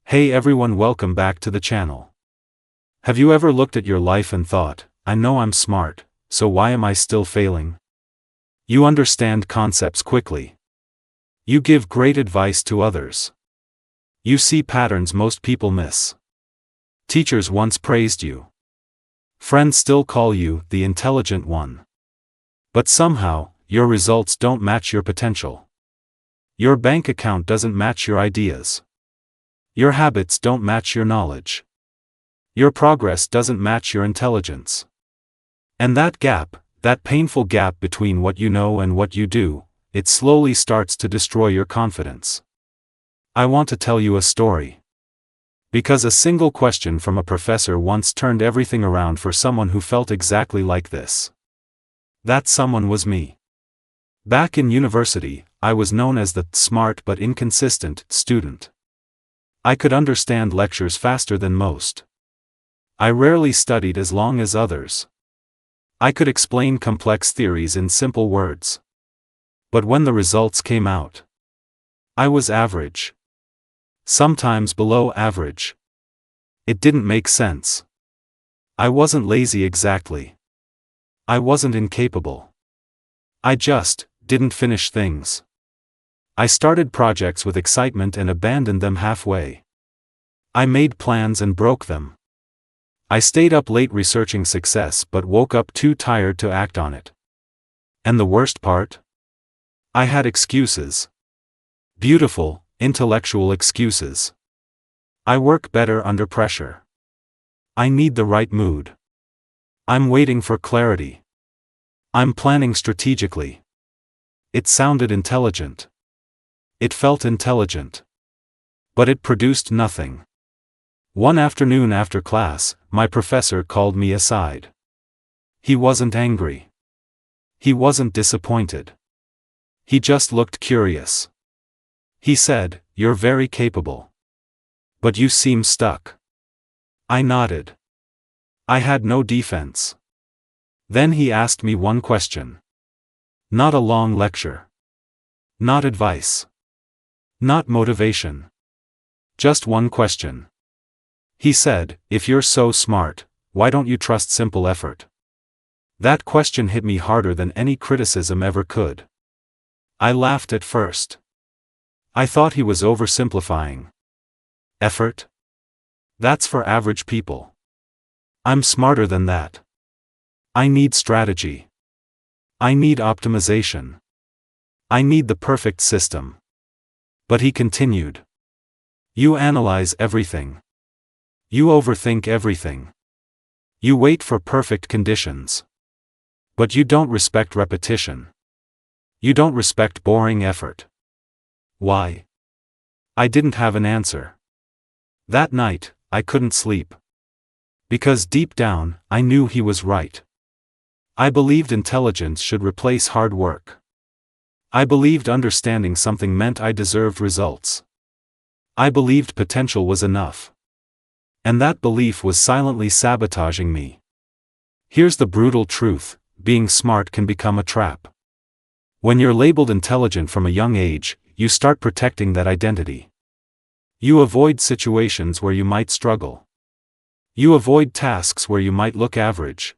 Hey everyone, welcome back to the channel. Have you ever looked at your life and thought, I know I'm smart, so why am I still failing? You understand concepts quickly. You give great advice to others. You see patterns most people miss. Teachers once praised you. Friends still call you the intelligent one. But somehow, your results don't match your potential. Your bank account doesn't match your ideas. Your habits don't match your knowledge. Your progress doesn't match your intelligence. And that gap, that painful gap between what you know and what you do, it slowly starts to destroy your confidence. I want to tell you a story. Because a single question from a professor once turned everything around for someone who felt exactly like this. That someone was me. Back in university, I was known as the smart but inconsistent student. I could understand lectures faster than most. I rarely studied as long as others. I could explain complex theories in simple words. But when the results came out, I was average. Sometimes below average. It didn't make sense. I wasn't lazy exactly. I wasn't incapable. I just didn't finish things. I started projects with excitement and abandoned them halfway. I made plans and broke them. I stayed up late researching success but woke up too tired to act on it. And the worst part? I had excuses. Beautiful, intellectual excuses. I work better under pressure. I need the right mood. I'm waiting for clarity. I'm planning strategically. It sounded intelligent. It felt intelligent. But it produced nothing. One afternoon after class, my professor called me aside. He wasn't angry. He wasn't disappointed. He just looked curious. He said, "You're very capable. But you seem stuck." I nodded. I had no defense. Then he asked me one question. Not a long lecture. Not advice. Not motivation. Just one question. He said, "If you're so smart, why don't you trust simple effort?" That question hit me harder than any criticism ever could. I laughed at first. I thought he was oversimplifying. Effort? That's for average people. I'm smarter than that. I need strategy. I need optimization. I need the perfect system. But he continued. You analyze everything. You overthink everything. You wait for perfect conditions. But you don't respect repetition. You don't respect boring effort. Why? I didn't have an answer. That night, I couldn't sleep. Because deep down, I knew he was right. I believed intelligence should replace hard work. I believed understanding something meant I deserved results. I believed potential was enough. And that belief was silently sabotaging me. Here's the brutal truth, being smart can become a trap. When you're labeled intelligent from a young age, you start protecting that identity. You avoid situations where you might struggle. You avoid tasks where you might look average.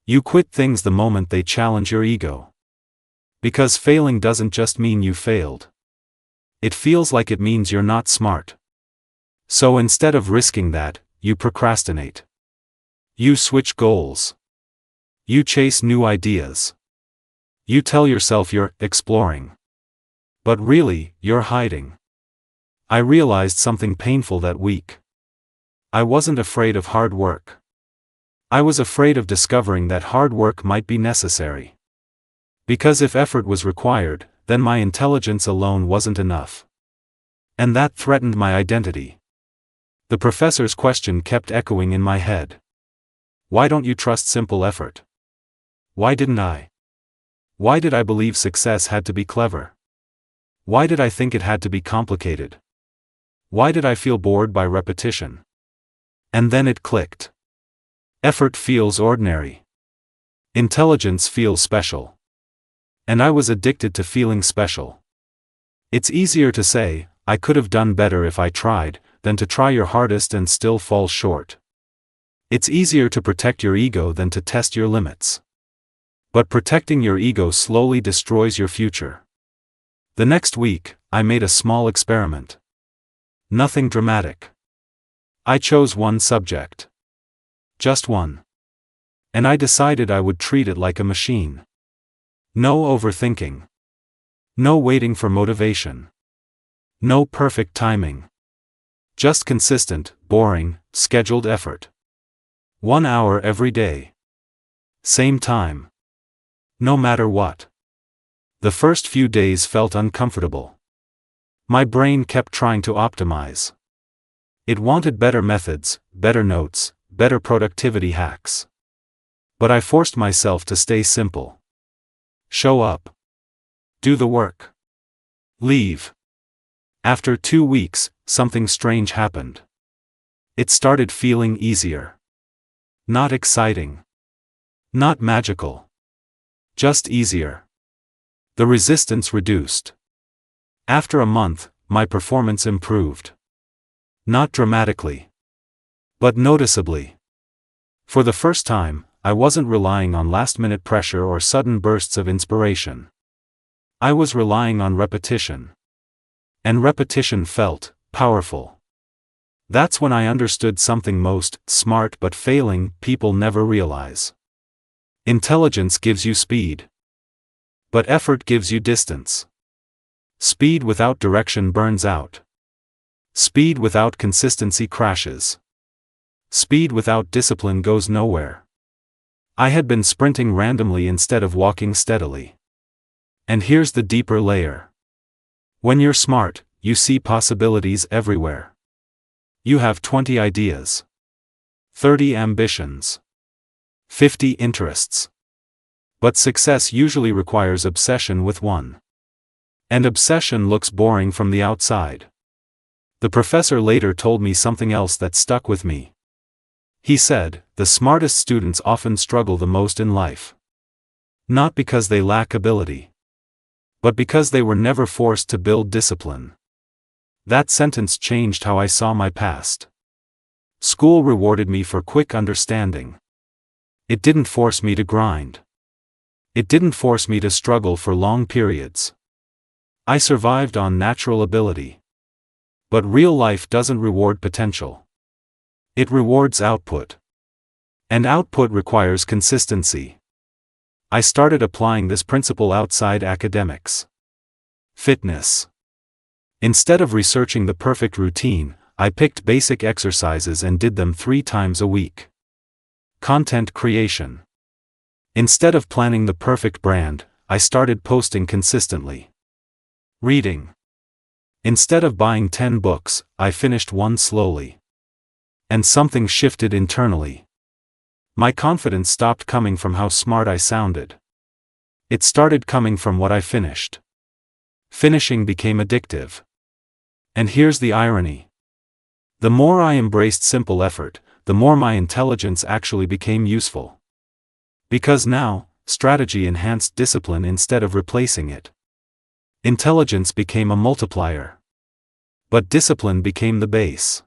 You quit things the moment they challenge your ego. Because failing doesn't just mean you failed. It feels like it means you're not smart. So instead of risking that, you procrastinate. You switch goals. You chase new ideas. You tell yourself you're exploring. But really, you're hiding. I realized something painful that week. I wasn't afraid of hard work. I was afraid of discovering that hard work might be necessary. Because if effort was required, then my intelligence alone wasn't enough. And that threatened my identity. The professor's question kept echoing in my head. Why don't you trust simple effort? Why didn't I? Why did I believe success had to be clever? Why did I think it had to be complicated? Why did I feel bored by repetition? And then it clicked. Effort feels ordinary. Intelligence feels special. And I was addicted to feeling special. It's easier to say, I could have done better if I tried, than to try your hardest and still fall short. It's easier to protect your ego than to test your limits. But protecting your ego slowly destroys your future. The next week, I made a small experiment. Nothing dramatic. I chose one subject. Just one. And I decided I would treat it like a machine. No overthinking. No waiting for motivation. No perfect timing. Just consistent, boring, scheduled effort. 1 hour every day. Same time. No matter what. The first few days felt uncomfortable. My brain kept trying to optimize. It wanted better methods, better notes, better productivity hacks. But I forced myself to stay simple. Show up. Do the work. Leave. After 2 weeks, something strange happened. It started feeling easier. Not exciting. Not magical. Just easier. The resistance reduced. After a month, my performance improved. Not dramatically. But noticeably. For the first time, I wasn't relying on last-minute pressure or sudden bursts of inspiration. I was relying on repetition. And repetition felt powerful. That's when I understood something most smart but failing people never realize. Intelligence gives you speed. But effort gives you distance. Speed without direction burns out. Speed without consistency crashes. Speed without discipline goes nowhere. I had been sprinting randomly instead of walking steadily. And here's the deeper layer. When you're smart, you see possibilities everywhere. You have 20 ideas. 30 ambitions. 50 interests. But success usually requires obsession with one. And obsession looks boring from the outside. The professor later told me something else that stuck with me. He said, the smartest students often struggle the most in life. Not because they lack ability. But because they were never forced to build discipline. That sentence changed how I saw my past. School rewarded me for quick understanding. It didn't force me to grind. It didn't force me to struggle for long periods. I survived on natural ability. But real life doesn't reward potential. It rewards output. And output requires consistency. I started applying this principle outside academics. Fitness. Instead of researching the perfect routine, I picked basic exercises and did them 3 times a week. Content creation. Instead of planning the perfect brand, I started posting consistently. Reading. Instead of buying 10 books, I finished one slowly. And something shifted internally. My confidence stopped coming from how smart I sounded. It started coming from what I finished. Finishing became addictive. And here's the irony. The more I embraced simple effort, the more my intelligence actually became useful. Because now, strategy enhanced discipline instead of replacing it. Intelligence became a multiplier. But discipline became the base.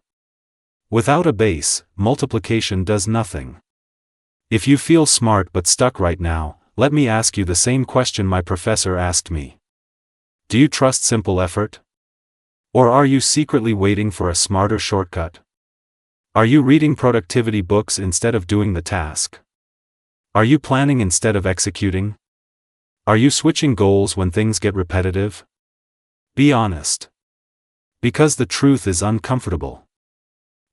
Without a base, multiplication does nothing. If you feel smart but stuck right now, let me ask you the same question my professor asked me. Do you trust simple effort? Or are you secretly waiting for a smarter shortcut? Are you reading productivity books instead of doing the task? Are you planning instead of executing? Are you switching goals when things get repetitive? Be honest. Because the truth is uncomfortable.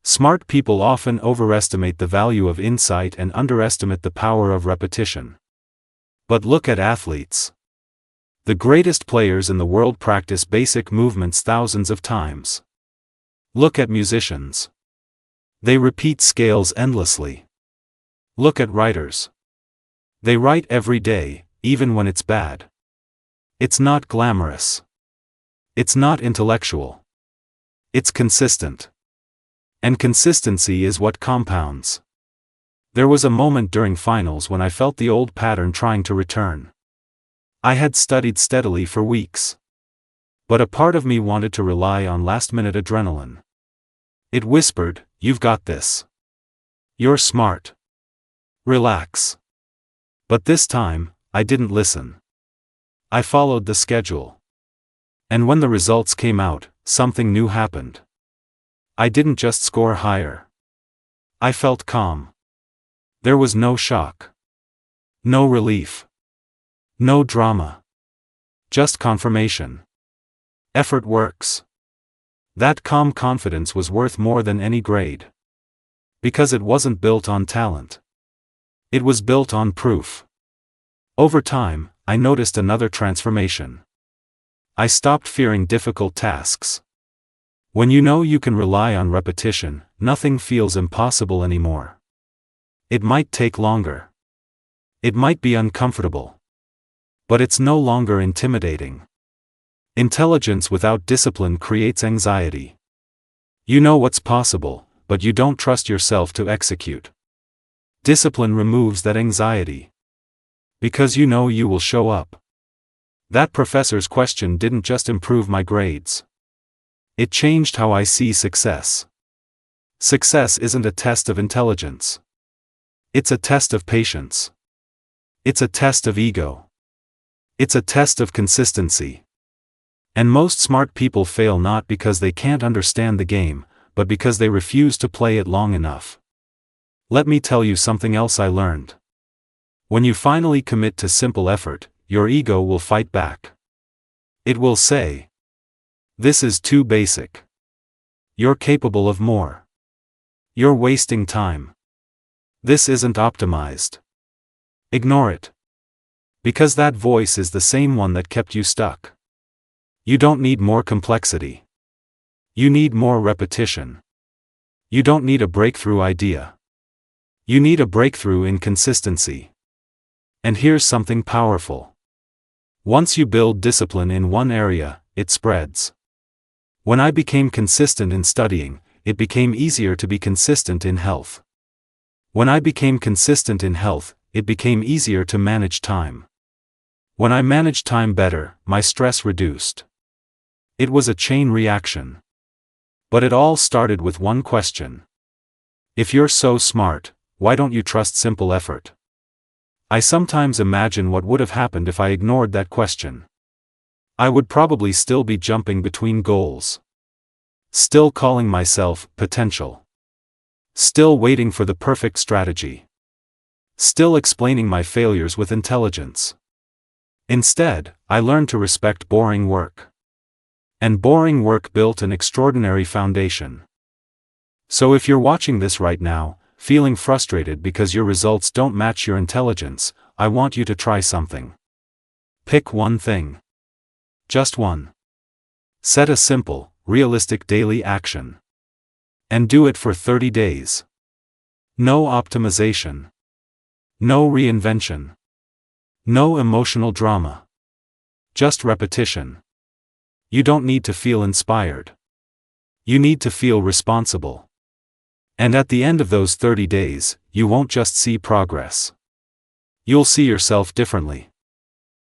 Smart people often overestimate the value of insight and underestimate the power of repetition. But look at athletes. The greatest players in the world practice basic movements thousands of times. Look at musicians. They repeat scales endlessly. Look at writers. They write every day, even when it's bad. It's not glamorous. It's not intellectual. It's consistent. And consistency is what compounds. There was a moment during finals when I felt the old pattern trying to return. I had studied steadily for weeks. But a part of me wanted to rely on last-minute adrenaline. It whispered, "You've got this. You're smart. Relax." But this time, I didn't listen. I followed the schedule. And when the results came out, something new happened. I didn't just score higher. I felt calm. There was no shock. No relief. No drama. Just confirmation. Effort works. That calm confidence was worth more than any grade. Because it wasn't built on talent. It was built on proof. Over time, I noticed another transformation. I stopped fearing difficult tasks. When you know you can rely on repetition, nothing feels impossible anymore. It might take longer. It might be uncomfortable. But it's no longer intimidating. Intelligence without discipline creates anxiety. You know what's possible, but you don't trust yourself to execute. Discipline removes that anxiety. Because you know you will show up. That professor's question didn't just improve my grades. It changed how I see success. Success isn't a test of intelligence. It's a test of patience. It's a test of ego. It's a test of consistency. And most smart people fail not because they can't understand the game, but because they refuse to play it long enough. Let me tell you something else I learned. When you finally commit to simple effort, your ego will fight back. It will say, "This is too basic. You're capable of more. You're wasting time. This isn't optimized." Ignore it. Because that voice is the same one that kept you stuck. You don't need more complexity. You need more repetition. You don't need a breakthrough idea. You need a breakthrough in consistency. And here's something powerful. Once you build discipline in one area, it spreads. When I became consistent in studying, it became easier to be consistent in health. When I became consistent in health, it became easier to manage time. When I managed time better, my stress reduced. It was a chain reaction. But it all started with one question. If you're so smart, why don't you trust simple effort? I sometimes imagine what would have happened if I ignored that question. I would probably still be jumping between goals. Still calling myself potential. Still waiting for the perfect strategy. Still explaining my failures with intelligence. Instead, I learned to respect boring work. And boring work built an extraordinary foundation. So if you're watching this right now, feeling frustrated because your results don't match your intelligence, I want you to try something. Pick one thing. Just one. Set a simple, realistic daily action. And do it for 30 days. No optimization. No reinvention. No emotional drama. Just repetition. You don't need to feel inspired. You need to feel responsible. And at the end of those 30 days, you won't just see progress. You'll see yourself differently.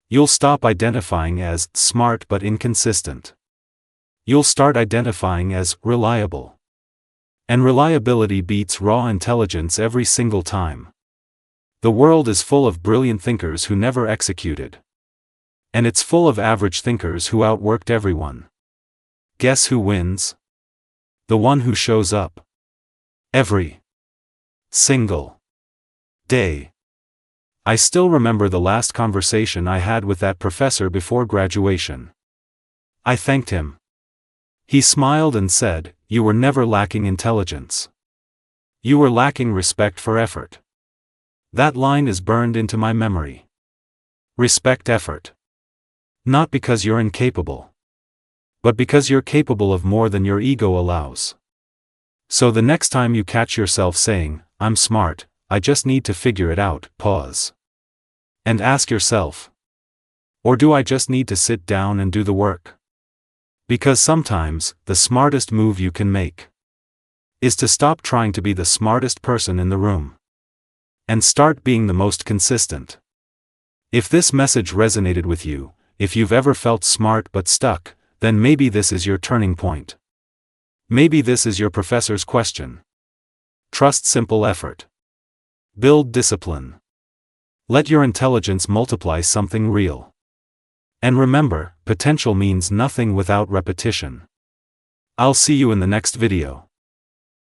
You'll stop identifying as smart but inconsistent. You'll start identifying as reliable. And reliability beats raw intelligence every single time. The world is full of brilliant thinkers who never executed. And it's full of average thinkers who outworked everyone. Guess who wins? The one who shows up. Every single day. I still remember the last conversation I had with that professor before graduation. I thanked him. He smiled and said, "You were never lacking intelligence. You were lacking respect for effort." That line is burned into my memory. Respect effort. Not because you're incapable. But because you're capable of more than your ego allows. So the next time you catch yourself saying, "I'm smart, I just need to figure it out," pause. And ask yourself, or do I just need to sit down and do the work? Because sometimes, the smartest move you can make is to stop trying to be the smartest person in the room. And start being the most consistent. If this message resonated with you, if you've ever felt smart but stuck, then maybe this is your turning point. Maybe this is your professor's question. Trust simple effort. Build discipline. Let your intelligence multiply something real. And remember, potential means nothing without repetition. I'll see you in the next video.